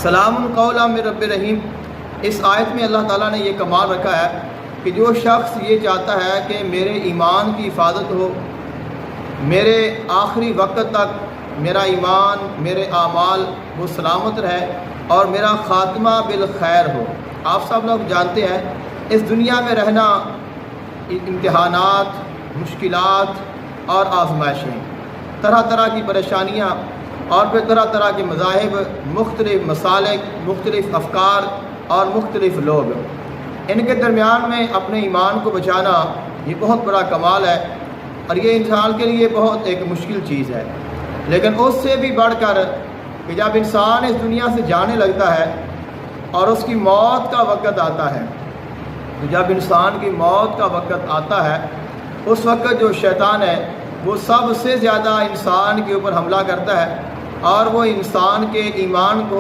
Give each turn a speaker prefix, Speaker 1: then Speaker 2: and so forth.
Speaker 1: سلام قولا من رب رحیم۔ اس آیت میں اللہ تعالیٰ نے یہ کمال رکھا ہے کہ جو شخص یہ چاہتا ہے کہ میرے ایمان کی حفاظت ہو، میرے آخری وقت تک میرا ایمان، میرے اعمال وہ سلامت رہے اور میرا خاتمہ بالخیر ہو۔ آپ سب لوگ جانتے ہیں اس دنیا میں رہنا امتحانات، مشکلات اور آزمائشیں، طرح طرح کی پریشانیاں اور پھر طرح طرح کے مذاہب، مختلف مسالک، مختلف افکار اور مختلف لوگ، ان کے درمیان میں اپنے ایمان کو بچانا یہ بہت بڑا کمال ہے اور یہ انسان کے لیے بہت ایک مشکل چیز ہے۔ لیکن اس سے بھی بڑھ کر کہ جب انسان اس دنیا سے جانے لگتا ہے اور اس کی موت کا وقت آتا ہے، تو جب انسان کی موت کا وقت آتا ہے اس وقت جو شیطان ہے وہ سب سے زیادہ انسان کے اوپر حملہ کرتا ہے اور وہ انسان کے ایمان کو